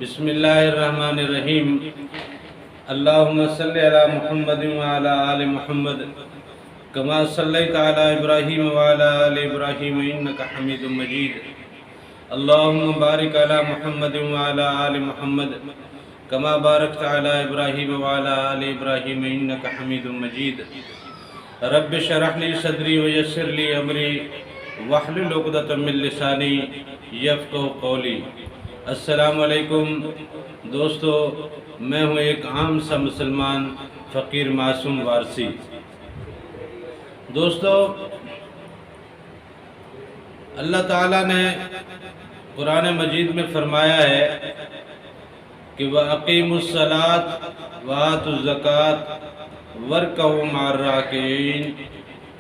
بسم اللہ الرحمن الرحیم اللہم صلی علی محمد وعلی آل محمد کما صلیت علی ابراہیم وعلی آل ابراہیم انکا حمید مجید اللہم بارک علی محمد وعلی آل محمد کما بارکت علی ابراہیم وعلی آل ابراہیم انکا حمید مجید رب اشرح لی صدری ویسر لی امری واحلل عقدۃ من لسانی یفقہوا قولی۔ السلام علیکم دوستو، میں ہوں ایک عام سا مسلمان فقیر معصوم وارسی۔ دوستو، اللہ تعالیٰ نے قرآن مجید میں فرمایا ہے کہ وَأَقِيمُوا الصَّلَاةَ وَآتُوا الزَّكَاةَ وَارْكَعُوا مَعَ الرَّاكِعِينَ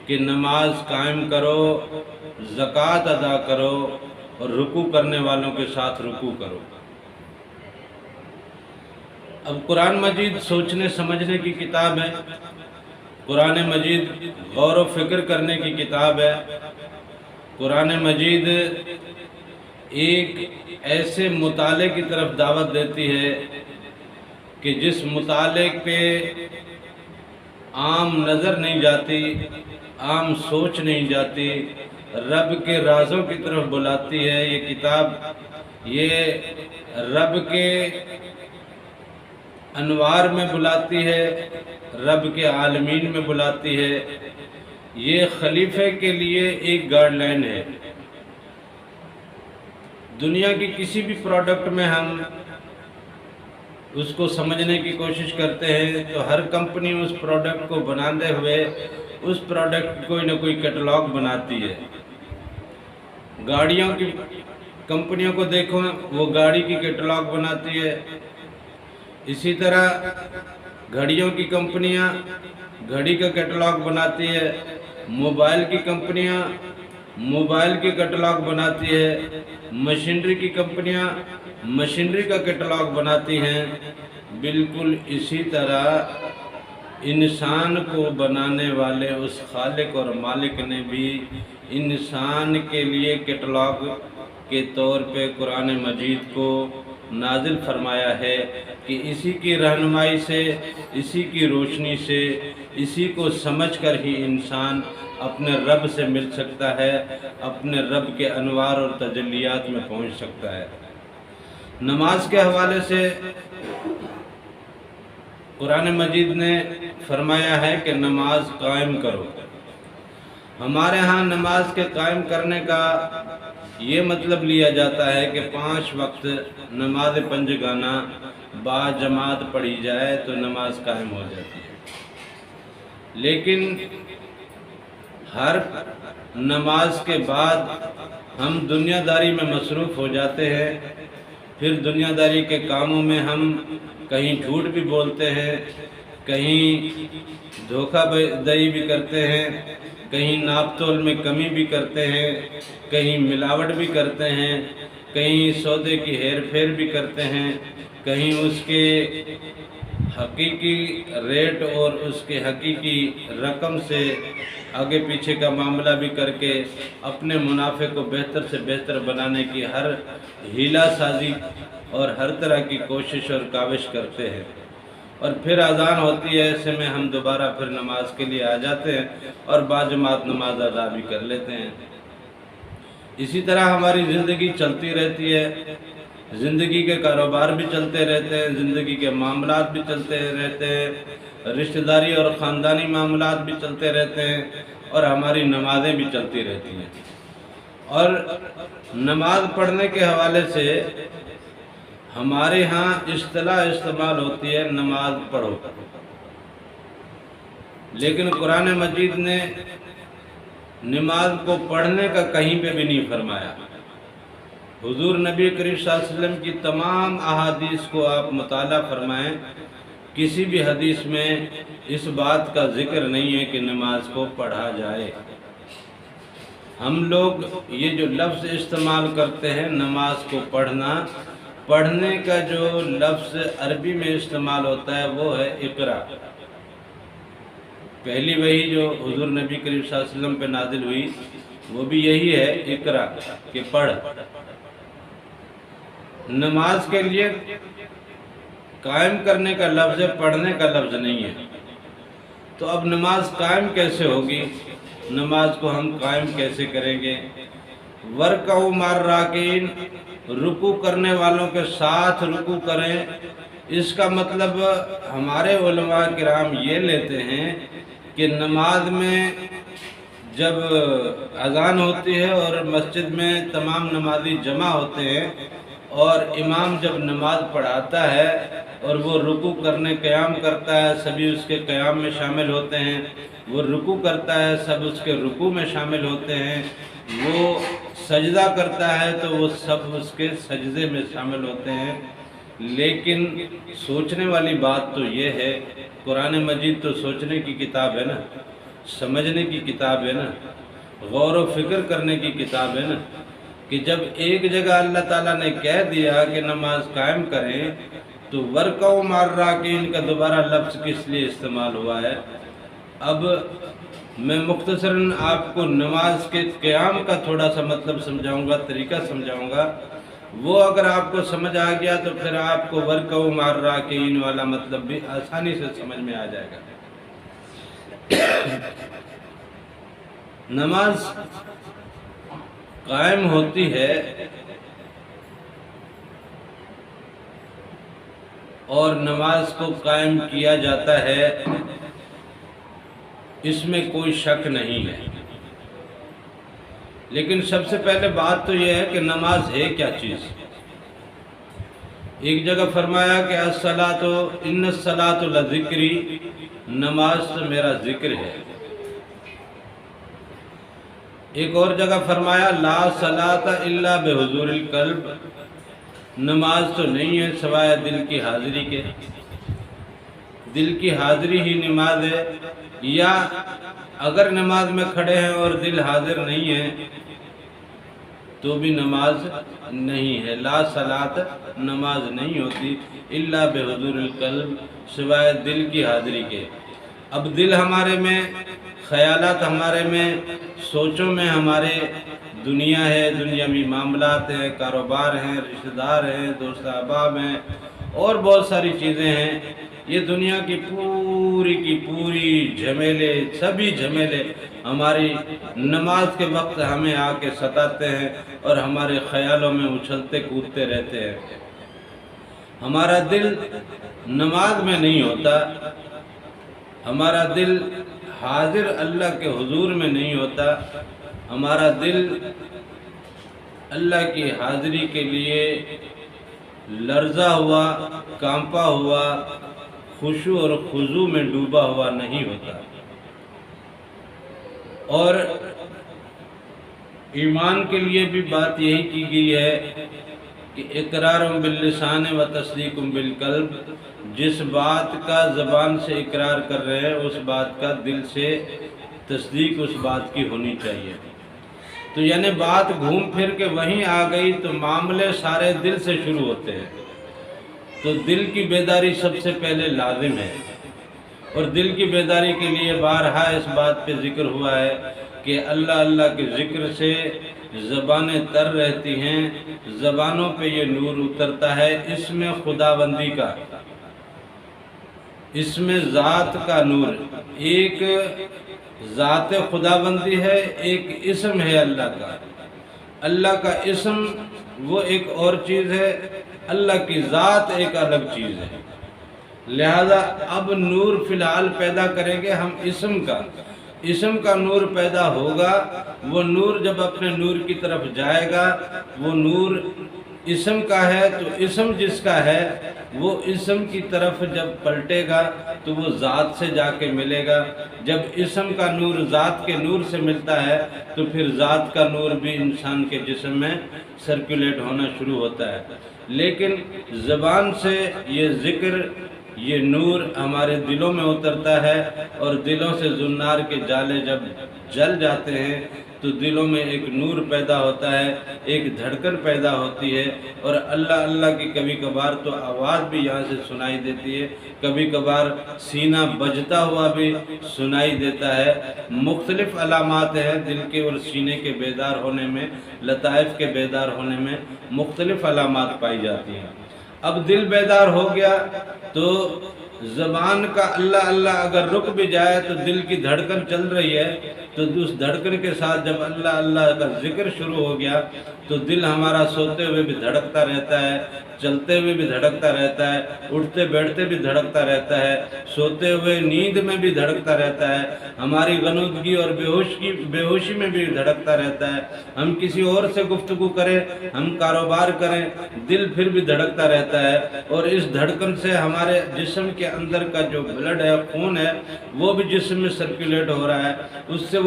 کہ نماز قائم کرو، زکوٰۃ ادا کرو اور رکوع کرنے والوں کے ساتھ رکوع کرو۔ اب قرآن مجید سوچنے سمجھنے کی کتاب ہے، قرآن مجید غور و فکر کرنے کی کتاب ہے۔ قرآن مجید ایک ایسے مطالعے کی طرف دعوت دیتی ہے کہ جس مطالعے پہ عام نظر نہیں جاتی، عام سوچ نہیں جاتی، رب کے رازوں کی طرف بلاتی ہے۔ یہ کتاب یہ رب کے انوار میں بلاتی ہے، رب کے عالمین میں بلاتی ہے۔ یہ خلیفہ کے لیے ایک گائیڈ لائن ہے۔ دنیا کی کسی بھی پروڈکٹ میں ہم اس کو سمجھنے کی کوشش کرتے ہیں تو ہر کمپنی اس پروڈکٹ کو بناتے ہوئے اس پروڈکٹ کوئی نہ کوئی کیٹلاگ بناتی ہے۔ گاڑیوں کی کمپنیوں کو دیکھو، وہ گاڑی کی کیٹلاگ بناتی ہے۔ اسی طرح گھڑیوں کی کمپنیاں گھڑی کا کیٹلاگ بناتی ہے، موبائل کی کمپنیاں موبائل کی کیٹلاگ بناتی ہے، مشینری کی کمپنیاں مشینری کا کیٹلاگ بناتی ہیں۔ بالکل اسی طرح انسان کو بنانے والے اس خالق اور مالک نے بھی انسان کے لیے کیٹلاگ کے طور پہ قرآن مجید کو نازل فرمایا ہے کہ اسی کی رہنمائی سے، اسی کی روشنی سے، اسی کو سمجھ کر ہی انسان اپنے رب سے مل سکتا ہے، اپنے رب کے انوار اور تجلیات میں پہنچ سکتا ہے۔ نماز کے حوالے سے قرآن مجید نے فرمایا ہے کہ نماز قائم کرو۔ ہمارے ہاں نماز کے قائم کرنے کا یہ مطلب لیا جاتا ہے کہ 5 وقت نماز پنجگانہ با جماعت پڑھی جائے تو نماز قائم ہو جاتی ہے۔ لیکن ہر نماز کے بعد ہم دنیا داری میں مصروف ہو جاتے ہیں، پھر دنیا داری کے کاموں میں ہم کہیں جھوٹ بھی بولتے ہیں، کہیں دھوکہ دہی بھی کرتے ہیں، کہیں ناپ تول میں کمی بھی کرتے ہیں، کہیں ملاوٹ بھی کرتے ہیں، کہیں سودے کی ہیر پھیر بھی کرتے ہیں، کہیں اس کے حقیقی ریٹ اور اس کے حقیقی رقم سے آگے پیچھے کا معاملہ بھی کر کے اپنے منافع کو بہتر سے بہتر بنانے کی ہر ہیلہ سازی اور ہر طرح کی کوشش اور کاوش کرتے ہیں۔ اور پھر اذان ہوتی ہے، ایسے میں ہم دوبارہ پھر نماز کے لیے آ جاتے ہیں اور باجماعت نماز ادا بھی کر لیتے ہیں۔ اسی طرح ہماری زندگی چلتی رہتی ہے، زندگی کے کاروبار بھی چلتے رہتے ہیں، زندگی کے معاملات بھی چلتے رہتے ہیں، رشتہ داری اور خاندانی معاملات بھی چلتے رہتے ہیں، اور ہماری نمازیں بھی چلتی رہتی ہیں۔ اور نماز پڑھنے کے حوالے سے ہمارے ہاں اصطلاح استعمال ہوتی ہے نماز پڑھو، لیکن قرآن مجید نے نماز کو پڑھنے کا کہیں پہ بھی نہیں فرمایا۔ حضور نبی کریم صلی اللہ علیہ وسلم کی تمام احادیث کو آپ مطالعہ فرمائیں، کسی بھی حدیث میں اس بات کا ذکر نہیں ہے کہ نماز کو پڑھا جائے۔ ہم لوگ یہ جو لفظ استعمال کرتے ہیں نماز کو پڑھنا، پڑھنے کا جو لفظ عربی میں استعمال ہوتا ہے وہ ہے اقرا۔ پہلی وحی جو حضور نبی کریم صلی اللہ علیہ وسلم پہ نازل ہوئی وہ بھی یہی ہے، اقرا، کہ پڑھ۔ نماز کے لیے قائم کرنے کا لفظ ہے، پڑھنے کا لفظ نہیں ہے۔ تو اب نماز قائم کیسے ہوگی؟ نماز کو ہم قائم کیسے کریں گے؟ وَرْكَعُوا مَعَ الرَّاكِعِينَ، رکوع کرنے والوں کے ساتھ رکوع کریں۔ اس کا مطلب ہمارے علماء کرام یہ لیتے ہیں کہ نماز میں جب اذان ہوتی ہے اور مسجد میں تمام نمازی جمع ہوتے ہیں اور امام جب نماز پڑھاتا ہے اور وہ رکوع کرنے قیام کرتا ہے، سبھی اس کے قیام میں شامل ہوتے ہیں، وہ رکوع کرتا ہے، سب اس کے رکوع میں شامل ہوتے ہیں، وہ سجدہ کرتا ہے تو وہ سب اس کے سجدے میں شامل ہوتے ہیں۔ لیکن سوچنے والی بات تو یہ ہے، قرآن مجید تو سوچنے کی کتاب ہے نا، سمجھنے کی کتاب ہے نا، غور و فکر کرنے کی کتاب ہے نا، کہ جب ایک جگہ اللہ تعالیٰ نے کہہ دیا کہ نماز قائم کریں تو وَرْكَعُوا مَعَ الرَّاكِعِينَ کا دوبارہ لفظ کس لیے استعمال ہوا ہے؟ اب میں مختصراً آپ کو نماز کے قیام کا تھوڑا سا مطلب سمجھاؤں گا، طریقہ سمجھاؤں گا، وہ اگر آپ کو سمجھ آ گیا تو پھر آپ کو وَرْكَعُوا مَعَ الرَّاكِعِينَ والا مطلب بھی آسانی سے سمجھ میں آ جائے گا۔ نماز قائم ہوتی ہے اور نماز کو قائم کیا جاتا ہے، اس میں کوئی شک نہیں ہے، لیکن سب سے پہلے بات تو یہ ہے کہ نماز ہے کیا چیز۔ ایک جگہ فرمایا کہ الصلاۃ ان الصلاۃ لذکری، نماز تو میرا ذکر ہے۔ ایک اور جگہ فرمایا لا صلاۃ الا بحضور القلب، نماز تو نہیں ہے سوائے دل کی حاضری کے، دل کی حاضری ہی نماز ہے، یا اگر نماز میں کھڑے ہیں اور دل حاضر نہیں ہے تو بھی نماز نہیں ہے۔ لا صلاۃ، نماز نہیں ہوتی الا بحضور القلب، سوائے دل کی حاضری کے۔ اب دل ہمارے میں، خیالات ہمارے میں، سوچوں میں ہمارے دنیا ہے، دنیاوی معاملات ہیں، کاروبار ہیں، رشتہ دار ہیں، دوست احباب ہیں، اور بہت ساری چیزیں ہیں۔ یہ دنیا کی پوری جھمیلے، سبھی جھمیلے ہماری نماز کے وقت ہمیں آ کے ستاتے ہیں اور ہمارے خیالوں میں اچھلتے کودتے رہتے ہیں۔ ہمارا دل نماز میں نہیں ہوتا، ہمارا دل حاضر اللہ کے حضور میں نہیں ہوتا، ہمارا دل اللہ کی حاضری کے لیے لرزا ہوا، کانپا ہوا، خشوع اور خضوع میں ڈوبا ہوا نہیں ہوتا۔ اور ایمان کے لیے بھی بات یہی کی گئی ہے کہ اقرار باللسان و تصدیق بالقلب، جس بات کا زبان سے اقرار کر رہے ہیں اس بات کا دل سے تصدیق اس بات کی ہونی چاہیے۔ تو یعنی بات گھوم پھر کے وہیں آ گئی تو معاملے سارے دل سے شروع ہوتے ہیں، تو دل کی بیداری سب سے پہلے لازم ہے۔ اور دل کی بیداری کے لیے بارہا اس بات پہ ذکر ہوا ہے کہ اللہ اللہ کے ذکر سے زبانیں تر رہتی ہیں، زبانوں پہ یہ نور اترتا ہے، اس میں خداوندی کا، اس میں ذات کا نور، ایک ذات خداوندی ہے، ایک اسم ہے اللہ کا۔ اللہ کا اسم وہ ایک اور چیز ہے، اللہ کی ذات ایک الگ چیز ہے۔ لہذا اب نور فی الحال پیدا کریں گے ہم اسم کا نور پیدا ہوگا۔ وہ نور جب اپنے نور کی طرف جائے گا، وہ نور اسم کا ہے تو اسم جس کا ہے وہ اسم کی طرف جب پلٹے گا تو وہ ذات سے جا کے ملے گا۔ جب اسم کا نور ذات کے نور سے ملتا ہے تو پھر ذات کا نور بھی انسان کے جسم میں سرکولیٹ ہونا شروع ہوتا ہے۔ لیکن زبان سے یہ ذکر، یہ نور ہمارے دلوں میں اترتا ہے، اور دلوں سے زنار کے جالے جب جل جاتے ہیں تو دلوں میں ایک نور پیدا ہوتا ہے، ایک دھڑکن پیدا ہوتی ہے، اور اللہ اللہ کی کبھی کبھار تو آواز بھی یہاں سے سنائی دیتی ہے، کبھی کبھار سینہ بجتا ہوا بھی سنائی دیتا ہے۔ مختلف علامات ہیں دل کے اور سینے کے بیدار ہونے میں، لطائف کے بیدار ہونے میں مختلف علامات پائی جاتی ہیں۔ اب دل بیدار ہو گیا تو زبان کا اللہ اللہ اگر رک بھی جائے تو دل کی دھڑکن چل رہی ہے، تو اس دھڑکن کے ساتھ جب اللہ اللہ کا ذکر شروع ہو گیا تو دل ہمارا سوتے ہوئے بھی دھڑکتا رہتا ہے، چلتے ہوئے بھی دھڑکتا رہتا ہے، اٹھتے بیٹھتے بھی دھڑکتا رہتا ہے، سوتے ہوئے نیند میں بھی دھڑکتا رہتا ہے، ہماری غنودگی اور بے ہوشی میں بھی دھڑکتا رہتا ہے، ہم کسی اور سے گفتگو کریں، ہم کاروبار کریں، دل پھر بھی دھڑکتا رہتا ہے، اور اس دھڑکن سے ہمارے جسم کے اندر کا جو بلڈ ہے، خون ہے، وہ بھی جسم میں سرکولیٹ ہو رہا ہے، اس سے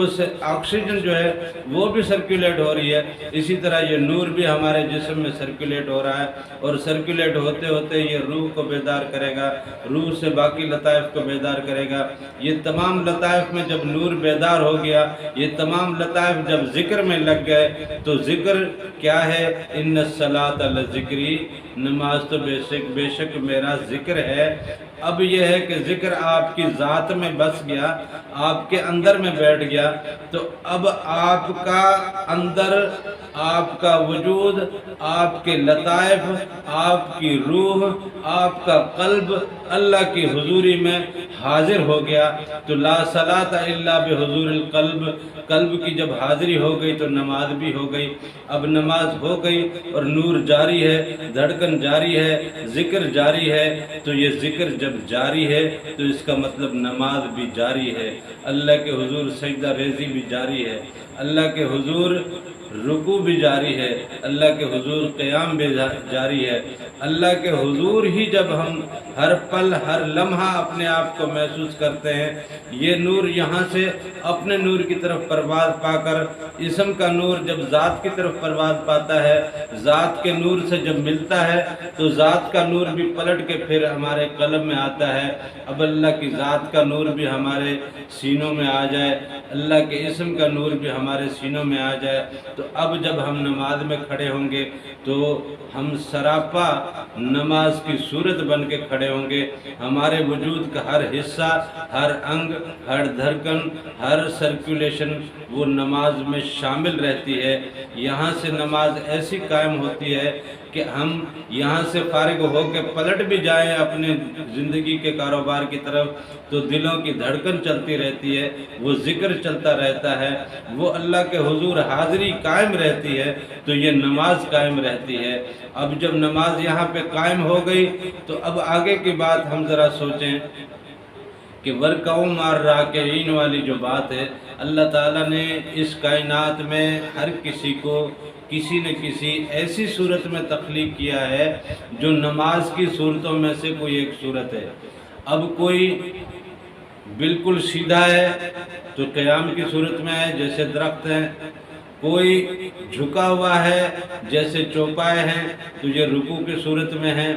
آکسیجن جو ہے وہ بھی سرکولیٹ ہو رہی ہے۔ اسی طرح یہ نور بھی ہمارے جسم میں سرکولیٹ ہو رہا ہے، اور سرکولیٹ ہوتے ہوتے یہ روح کو بیدار کرے گا، روح سے باقی لطائف کو بیدار کرے گا۔ یہ تمام لطائف میں جب نور بیدار ہو گیا، یہ تمام لطائف جب ذکر میں لگ گئے، تو ذکر کیا ہے؟ ان الصلاۃ لذکری، نماز تو بے شک میرا ذکر ہے۔ اب یہ ہے کہ ذکر آپ کی ذات میں بس گیا، آپ کے اندر میں بیٹھ گیا، تو اب آپ کا اندر، آپ کا وجود، آپ کے لطائف، آپ کی روح، آپ کا قلب اللہ کی حضوری میں حاضر ہو گیا۔ تو لا صلاۃ الا بحضور القلب، قلب کی جب حاضری ہو گئی تو نماز بھی ہو گئی۔ اب نماز ہو گئی اور نور جاری ہے، دھڑکن جاری ہے، ذکر جاری ہے، تو یہ ذکر جب جاری ہے تو اس کا مطلب نماز بھی جاری ہے، اللہ کے حضور سجدہ ریزی بھی جاری ہے، اللہ کے حضور رکوع بھی جاری ہے، اللہ کے حضور قیام بھی جاری ہے۔ اللہ کے حضور ہی جب ہم ہر پل ہر لمحہ اپنے آپ کو محسوس کرتے ہیں، یہ نور یہاں سے اپنے نور کی طرف پرواز پا کر، اسم کا نور جب ذات کی طرف پرواز پاتا ہے، ذات کے نور سے جب ملتا ہے تو ذات کا نور بھی پلٹ کے پھر ہمارے قلب میں آتا ہے۔ اب اللہ کی ذات کا نور بھی ہمارے سینوں میں آ جائے، اللہ کے اسم کا نور بھی ہمارے سینوں میں آ جائے، تو اب جب ہم نماز میں کھڑے ہوں گے تو ہم سراپا نماز کی صورت بن کے کھڑے ہوں گے، ہمارے وجود کا ہر حصہ، ہر انگ، ہر دھڑکن، ہر سرکولیشن وہ نماز میں شامل رہتی ہے۔ یہاں سے نماز ایسی قائم ہوتی ہے کہ ہم یہاں سے فارغ ہو کے پلٹ بھی جائیں اپنے زندگی کے کاروبار کی طرف تو دلوں کی دھڑکن چلتی رہتی ہے، وہ ذکر چلتا رہتا ہے، وہ اللہ کے حضور حاضری قائم رہتی ہے، تو یہ نماز قائم رہتی ہے۔ اب جب نماز یہاں پہ قائم ہو گئی تو اب آگے کی بات ہم ذرا سوچیں کہ وَرْكَعُوا مَعَ الرَّاكِعِينَ والی جو بات ہے، اللہ تعالیٰ نے اس کائنات میں ہر کسی کو کسی نہ کسی ایسی صورت میں تخلیق کیا ہے جو نماز کی صورتوں میں سے کوئی ایک صورت ہے۔ اب کوئی بالکل سیدھا ہے تو قیام کی صورت میں ہے جیسے درخت ہیں، کوئی جھکا ہوا ہے جیسے چوپائے ہیں تو یہ رکوع کی صورت میں ہے،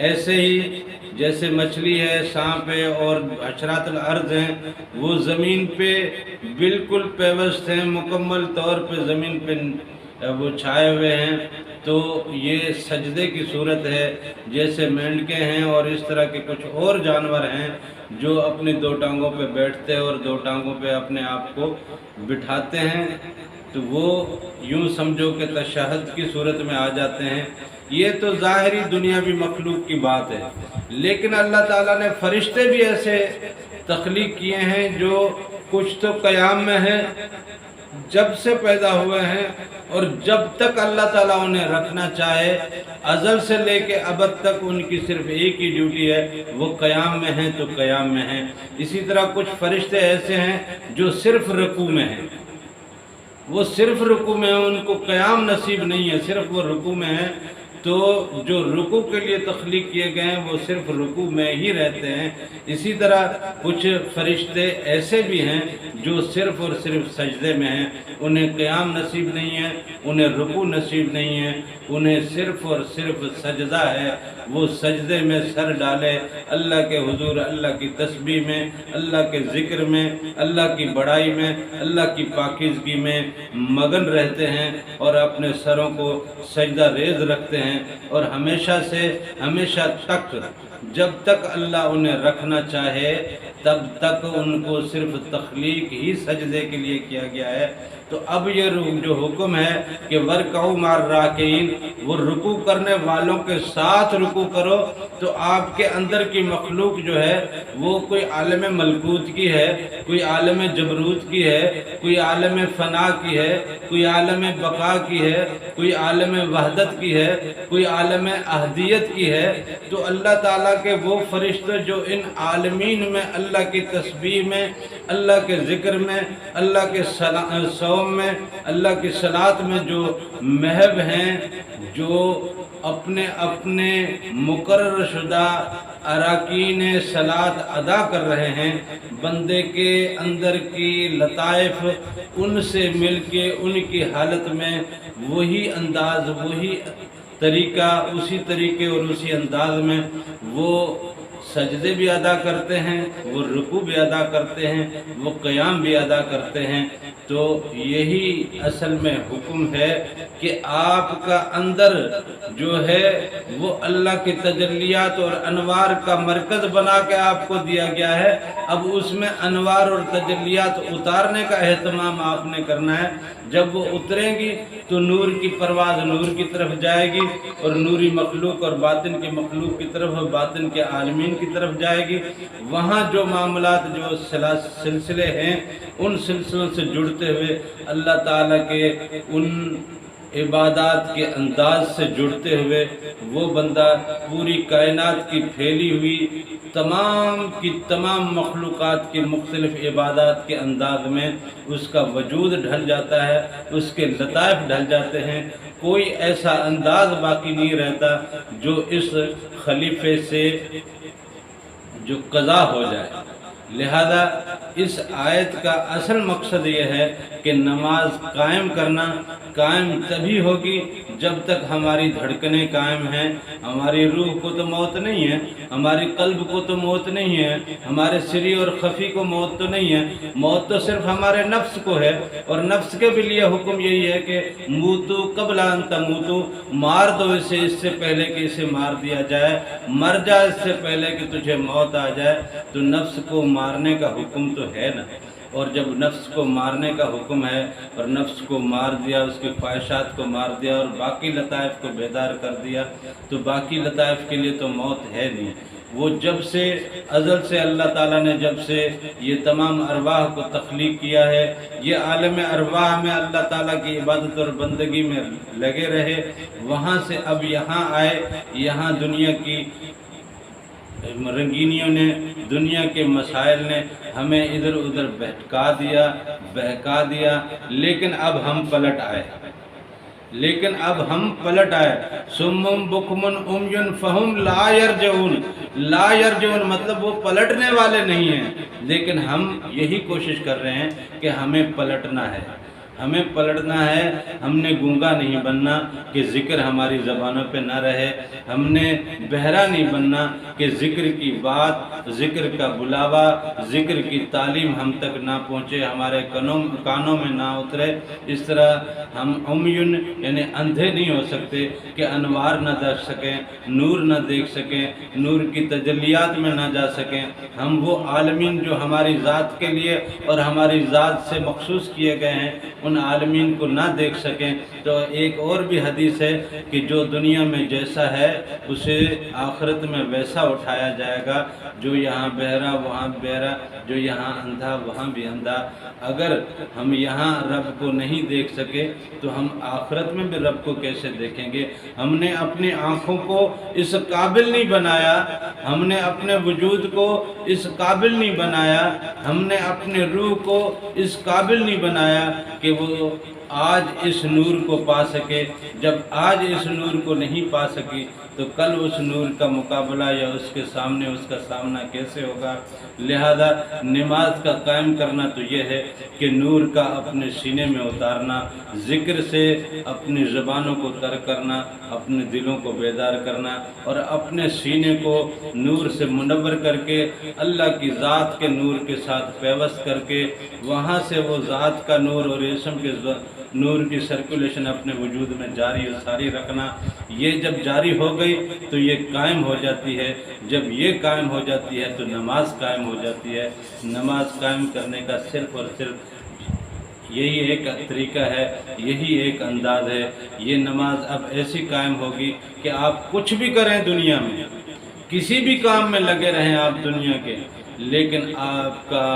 ایسے ہی جیسے مچھلی ہے، سانپ ہے اور حشرات الارض ہیں، وہ زمین پہ بالکل پیوست ہیں، مکمل طور پہ زمین پہ وہ چھائے ہوئے ہیں، تو یہ سجدے کی صورت ہے، جیسے مینڈکیں ہیں اور اس طرح کے کچھ اور جانور ہیں جو اپنی دو ٹانگوں پہ بیٹھتے اور دو ٹانگوں پہ اپنے آپ کو بٹھاتے ہیں، تو وہ یوں سمجھو کہ تشہد کی صورت میں آ جاتے ہیں۔ یہ تو ظاہری دنیاوی مخلوق کی بات ہے، لیکن اللہ تعالیٰ نے فرشتے بھی ایسے تخلیق کیے ہیں جو کچھ تو قیام میں ہیں، جب سے پیدا ہوئے ہیں، اور جب تک اللہ تعالیٰ انہیں رکھنا چاہے، ازل سے لے کے ابد تک ان کی صرف ایک ہی ڈیوٹی ہے، وہ قیام میں ہیں تو قیام میں ہیں۔ اسی طرح کچھ فرشتے ایسے ہیں جو صرف رکوع میں ہیں، وہ صرف رکوع میں ہیں، ان کو قیام نصیب نہیں ہے، صرف وہ رکوع میں ہیں، تو جو رکوع کے لیے تخلیق کیے گئے ہیں وہ صرف رکوع میں ہی رہتے ہیں۔ اسی طرح کچھ فرشتے ایسے بھی ہیں جو صرف اور صرف سجدے میں ہیں، انہیں قیام نصیب نہیں ہے، انہیں رکوع نصیب نہیں ہے، انہیں صرف اور صرف سجدہ ہے۔ وہ سجدے میں سر ڈالے، اللہ کے حضور، اللہ کی تسبیح میں، اللہ کے ذکر میں، اللہ کی بڑائی میں، اللہ کی پاکیزگی میں مگن رہتے ہیں اور اپنے سروں کو سجدہ ریز رکھتے ہیں، اور ہمیشہ سے ہمیشہ تک، جب تک اللہ انہیں رکھنا چاہے تب تک ان کو صرف تخلیق ہی سجدے کے لیے کیا گیا ہے۔ تو اب یہ جو حکم ہے کہ وَرْكَعُوا مَعَ الرَّاكِعِينَ، وہ رکوع کرنے والوں کے ساتھ رکوع کرو، تو آپ کے اندر کی مخلوق جو ہے وہ کوئی عالم ملکوت کی ہے، کوئی عالم جبروت کی ہے، کوئی عالم فنا کی ہے، کوئی عالم بقا کی ہے، کوئی عالم وحدت کی ہے، کوئی عالم احدیت کی ہے۔ تو اللہ تعالیٰ کے وہ فرشتے جو ان عالمین میں اللہ کی تسبیح میں، اللہ کے ذکر میں، اللہ کے صوم میں، اللہ کی صلاۃ میں جو محو ہیں، جو اپنے اپنے مقرر شدہ اراکین صلاۃ ادا کر رہے ہیں، بندے کے اندر کی لطائف ان سے مل کے ان کی حالت میں وہی انداز، وہی طریقہ، اسی طریقے اور اسی انداز میں وہ سجدے بھی ادا کرتے ہیں، وہ رکوع بھی ادا کرتے ہیں، وہ قیام بھی ادا کرتے ہیں۔ تو یہی اصل میں حکم ہے کہ آپ کا اندر جو ہے وہ اللہ کی تجلیات اور انوار کا مرکز بنا کے آپ کو دیا گیا ہے۔ اب اس میں انوار اور تجلیات اتارنے کا اہتمام آپ نے کرنا ہے۔ جب وہ اتریں گی تو نور کی پرواز نور کی طرف جائے گی، اور نوری مخلوق اور باطن کی مخلوق کی طرف، باطن کے عالمین کی طرف جائے گی۔ وہاں جو معاملات، جو سلسلے ہیں، ان سلسلوں سے جڑتے ہوئے اللہ تعالیٰ کے ان عبادات کے انداز سے جڑتے ہوئے وہ بندہ پوری کائنات کی پھیلی ہوئی تمام کی تمام مخلوقات کی مختلف عبادات کے انداز میں اس کا وجود ڈھل جاتا ہے، اس کے لطائف ڈھل جاتے ہیں۔ کوئی ایسا انداز باقی نہیں رہتا جو اس خلیفے سے جو قضا ہو جائے۔ لہذا اس آیت کا اصل مقصد یہ ہے کہ نماز قائم کرنا قائم تبھی ہوگی جب تک ہماری دھڑکنیں قائم ہیں۔ ہماری روح کو تو موت نہیں ہے، ہماری قلب کو تو موت نہیں ہے، ہمارے سری اور خفی کو موت تو نہیں ہے، موت تو صرف ہمارے نفس کو ہے۔ اور نفس کے بھی لیے حکم یہی ہے کہ موتو قبل ان تموتو، مار دو اسے اس سے پہلے کہ اسے مار دیا جائے، مر جا اس سے پہلے کہ تجھے موت آ جائے۔ تو نفس کو مارنے کا حکم تو ہے نا، اور جب نفس کو مارنے کا حکم ہے اور نفس کو مار دیا، اس کی خواہشات کو مار دیا اور باقی لطائف کو بیدار کر دیا، تو باقی لطائف کے لیے تو موت ہے نہیں۔ وہ جب سے ازل سے اللہ تعالیٰ نے جب سے یہ تمام ارواح کو تخلیق کیا ہے، یہ عالم ارواح میں اللہ تعالیٰ کی عبادت اور بندگی میں لگے رہے، وہاں سے اب یہاں آئے، یہاں دنیا کی رنگینیوں نے، دنیا کے مسائل نے ہمیں ادھر ادھر بہکا دیا، لیکن اب ہم پلٹ آئے۔ سمم بکمن امیون فہم لا یرجعون، مطلب وہ پلٹنے والے نہیں ہیں، لیکن ہم یہی کوشش کر رہے ہیں کہ ہمیں پلٹنا ہے، ہمیں پلٹنا ہے۔ ہم نے گونگا نہیں بننا کہ ذکر ہماری زبانوں پہ نہ رہے، ہم نے بہرا نہیں بننا کہ ذکر کی بات، ذکر کا بلاوا، ذکر کی تعلیم ہم تک نہ پہنچے، ہمارے کانوں میں نہ اترے۔ اس طرح ہم عمیون یعنی اندھے نہیں ہو سکتے کہ انوار نہ دیکھ سکیں، نور نہ دیکھ سکیں، نور کی تجلیات میں نہ جا سکیں۔ ہم وہ عالمین جو ہماری ذات کے لیے اور ہماری ذات سے مخصوص کیے گئے ہیں، ان عالمین کو نہ دیکھ سکیں۔ تو ایک اور بھی حدیث ہے کہ جو دنیا میں جیسا ہے اسے آخرت میں ویسا اٹھایا جائے گا، جو یہاں بہرا وہاں بہرا، جو یہاں اندھا وہاں بھی اندھا۔ اگر ہم یہاں رب کو نہیں دیکھ سکے تو ہم آخرت میں بھی رب کو کیسے دیکھیں گے؟ ہم نے اپنی آنکھوں کو اس قابل نہیں بنایا، ہم نے اپنے وجود کو اس قابل نہیں بنایا، ہم نے اپنے روح کو اس قابل نہیں بنایا کہ وہ آج اس نور کو پا سکے۔ جب آج اس نور کو نہیں پا سکی تو کل اس نور کا مقابلہ یا اس کے سامنے اس کا سامنا کیسے ہوگا؟ لہذا نماز کا قائم کرنا تو یہ ہے کہ نور کا اپنے سینے میں اتارنا، ذکر سے اپنی زبانوں کو تر کرنا، اپنے دلوں کو بیدار کرنا، اور اپنے سینے کو نور سے منور کر کے اللہ کی ذات کے نور کے ساتھ پیوست کر کے وہاں سے وہ ذات کا نور اور اسم کے نور کی سرکولیشن اپنے وجود میں جاری و ساری رکھنا۔ یہ جب جاری ہو گئی تو یہ قائم ہو جاتی ہے، جب یہ قائم ہو جاتی ہے تو نماز قائم ہو جاتی ہے۔ نماز قائم کرنے کا صرف اور صرف یہی ایک طریقہ ہے، یہی ایک انداز ہے۔ یہ نماز اب ایسی قائم ہوگی کہ آپ کچھ بھی کریں دنیا میں، کسی بھی کام میں لگے رہیں آپ دنیا کے، لیکن آپ کا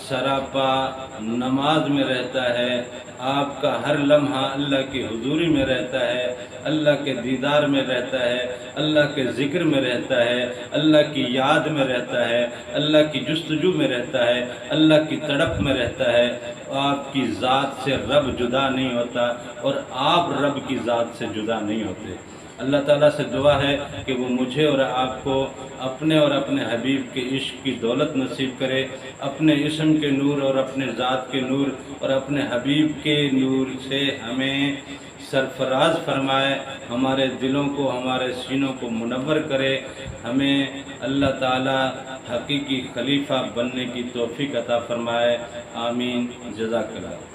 سراپا نماز میں رہتا ہے، آپ کا ہر لمحہ اللہ کی حضوری میں رہتا ہے، اللہ کے دیدار میں رہتا ہے، اللہ کے ذکر میں رہتا ہے، اللہ کی یاد میں رہتا ہے، اللہ کی جستجو میں رہتا ہے، اللہ کی تڑپ میں رہتا ہے۔ آپ کی ذات سے رب جدا نہیں ہوتا اور آپ رب کی ذات سے جدا نہیں ہوتے۔ اللہ تعالیٰ سے دعا ہے کہ وہ مجھے اور آپ کو اپنے اور اپنے حبیب کے عشق کی دولت نصیب کرے، اپنے اسم کے نور اور اپنے ذات کے نور اور اپنے حبیب کے نور سے ہمیں سرفراز فرمائے، ہمارے دلوں کو ہمارے سینوں کو منور کرے، ہمیں اللہ تعالیٰ حقیقی خلیفہ بننے کی توفیق عطا فرمائے۔ آمین۔ جزاک اللہ۔